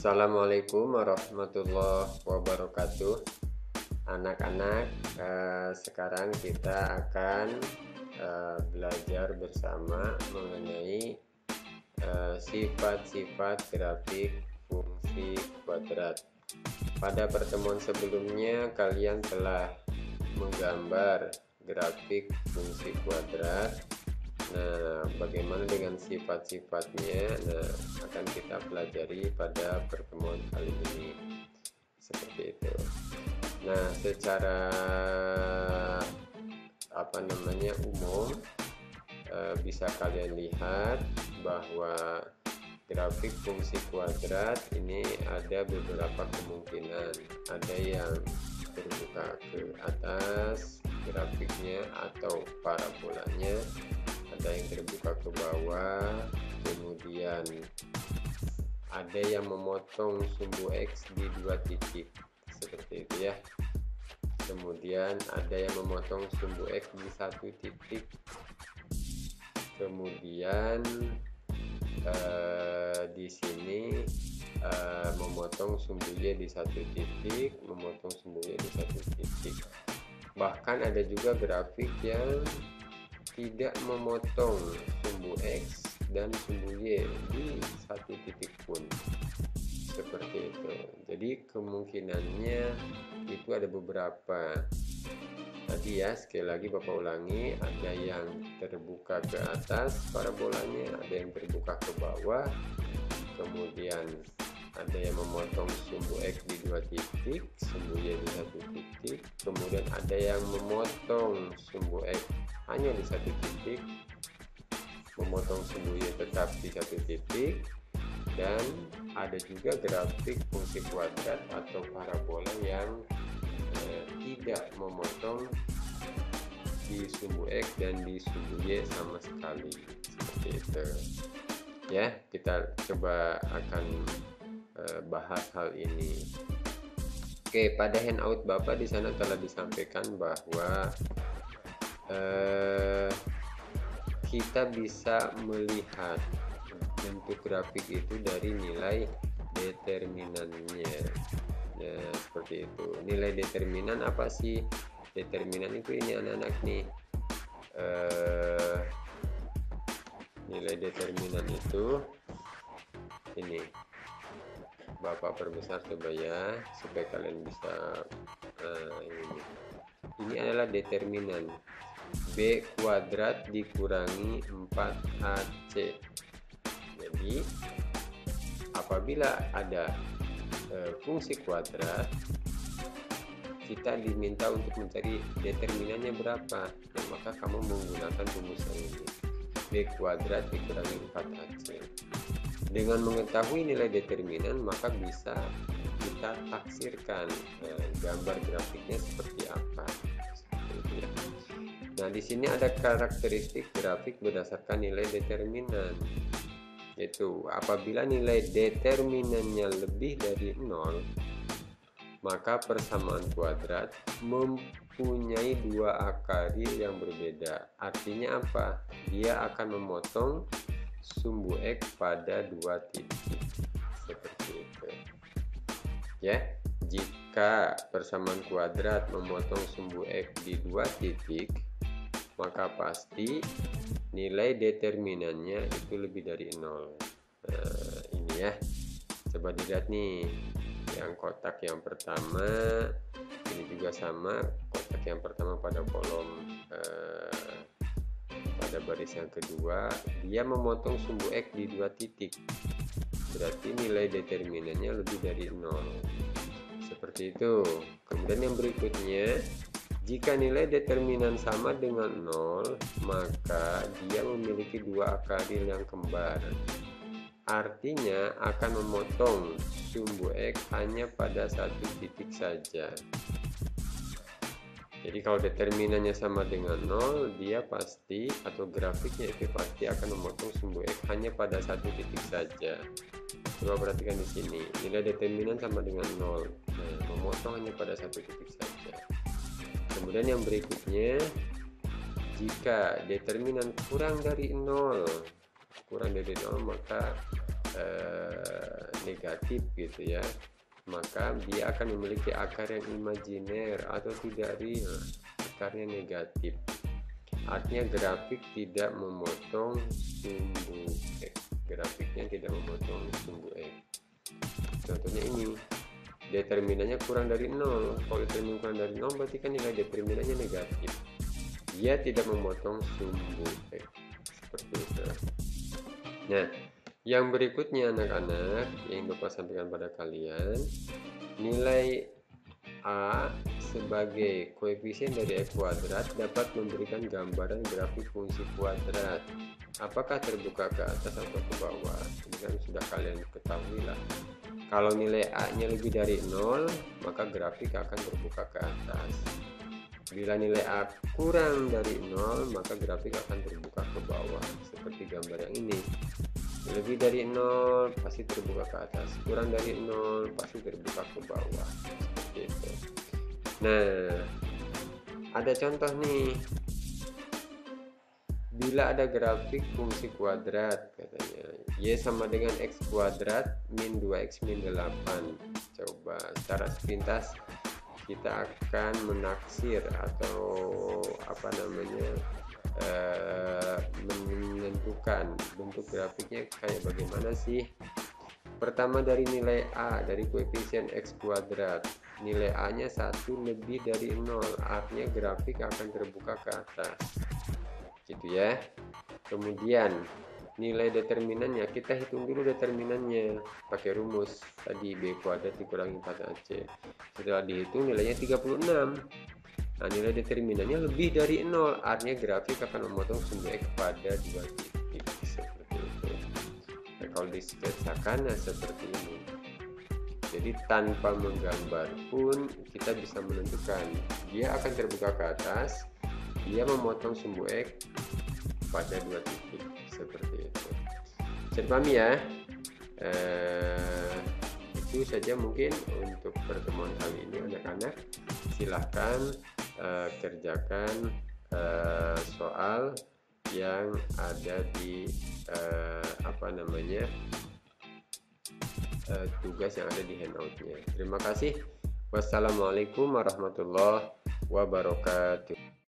Assalamualaikum warahmatullahi wabarakatuh. Anak-anak, sekarang kita akan belajar bersama mengenai sifat-sifat grafik fungsi kuadrat. Pada pertemuan sebelumnya kalian telah menggambar grafik fungsi kuadrat. Nah, bagaimana dengan sifat-sifatnya? Nah, akan kita pelajari pada pertemuan kali ini. Seperti itu. Nah, secara umum bisa kalian lihat bahwa grafik fungsi kuadrat ini ada beberapa kemungkinan. Ada yang terbuka ke atas grafiknya atau parabolanya, ada yang terbuka ke bawah, kemudian ada yang memotong sumbu X di dua titik seperti itu ya. Kemudian ada yang memotong sumbu X di satu titik, kemudian di sini memotong sumbu Y di satu titik, memotong sumbu Y di satu titik. Bahkan ada juga grafik yang tidak memotong sumbu X dan sumbu Y di satu titik pun, seperti itu. Jadi kemungkinannya itu ada beberapa. Tadi ya, sekali lagi Bapak ulangi, ada yang terbuka ke atas parabolanya, ada yang terbuka ke bawah, kemudian ada yang memotong sumbu X di dua titik, sumbu Y di satu titik, kemudian ada yang memotong sumbu X hanya di satu titik, memotong sumbu Y tetap di satu titik, dan ada juga grafik fungsi kuadrat atau parabola yang tidak memotong di sumbu X dan di sumbu Y sama sekali, seperti itu ya. Kita coba akan bahas hal ini. Oke, pada handout Bapak di sana telah disampaikan bahwa kita bisa melihat bentuk grafik itu dari nilai determinannya. Nah, seperti itu. Nilai determinan apa sih? Determinan itu ini anak-anak nih. Nilai determinan itu ini. Bapak perbesar coba ya, supaya kalian bisa ini adalah determinan B kuadrat dikurangi 4AC. Jadi apabila ada fungsi kuadrat, kita diminta untuk mencari determinannya berapa, dan maka kamu menggunakan rumusan ini, B kuadrat dikurangi 4AC. Dengan mengetahui nilai determinan, maka bisa kita taksirkan gambar grafiknya seperti apa. Nah, di sini ada karakteristik grafik berdasarkan nilai determinan, yaitu apabila nilai determinannya lebih dari 0, maka persamaan kuadrat mempunyai dua akari yang berbeda. Artinya apa? Dia akan memotong sumbu X pada dua titik, seperti itu ya. Jika persamaan kuadrat memotong sumbu X di dua titik, maka pasti nilai determinannya itu lebih dari 0. Nah, ini ya, coba dilihat nih, yang kotak yang pertama ini juga sama. Kotak yang pertama pada kolom pada baris yang kedua, dia memotong sumbu X di dua titik, berarti nilai determinannya lebih dari 0, seperti itu. Kemudian yang berikutnya, jika nilai determinan sama dengan 0, maka dia memiliki dua akari yang kembar, artinya akan memotong sumbu X hanya pada satu titik saja. Jadi kalau determinannya sama dengan 0, dia pasti, atau grafiknya itu pasti akan memotong sumbu X hanya pada satu titik saja. Coba perhatikan di sini, nilai determinan sama dengan 0, nah, memotong hanya pada satu titik saja. Kemudian yang berikutnya, jika determinan kurang dari 0, maka negatif gitu ya, maka dia akan memiliki akar yang imajiner atau tidak real, akarnya negatif. Artinya grafik tidak memotong sumbu X, grafiknya tidak memotong sumbu X. Contohnya ini, determinannya kurang dari 0. Kalau determinan kurang dari 0 berarti kan nilai determinannya negatif. Dia tidak memotong sumbu X, seperti itu. Nah, yang berikutnya anak-anak yang Bapak sampaikan pada kalian, nilai A sebagai koefisien dari X kuadrat dapat memberikan gambaran grafik fungsi kuadrat. Apakah terbuka ke atas atau ke bawah? Ini kan sudah kalian ketahui lah. Kalau nilai A-nya lebih dari 0, maka grafik akan terbuka ke atas. Bila nilai A kurang dari 0, maka grafik akan terbuka ke bawah, seperti gambar yang ini. Lebih dari 0 pasti terbuka ke atas, kurang dari 0 pasti terbuka ke bawah, seperti itu. Nah, ada contoh nih, bila ada grafik fungsi kuadrat, katanya Y sama dengan X kuadrat min 2X min 8. Coba secara sepintas kita akan menaksir atau menentukan bentuk grafiknya kayak bagaimana sih. Pertama dari nilai A, dari koefisien X kuadrat, nilai A nya 1 lebih dari 0, artinya grafik akan terbuka ke atas gitu ya. Kemudian nilai determinannya, kita hitung dulu determinannya pakai rumus tadi, B kuadrat dikurangi 4AC. Setelah dihitung nilainya 36. Nah, nilai determinannya lebih dari 0, artinya grafik akan memotong sumbu X pada 2 titik, seperti itu. Nah, kalau disketsakan seperti ini. Jadi tanpa menggambar pun kita bisa menentukan dia akan terbuka ke atas, dia memotong sumbu X pada 2 titik, seperti itu. Bisa dipahami ya? Itu saja mungkin untuk pertemuan kali ini anak-anak. Silahkan kerjakan soal yang ada di tugas yang ada di handoutnya. Terima kasih. Wassalamualaikum warahmatullahi wabarakatuh.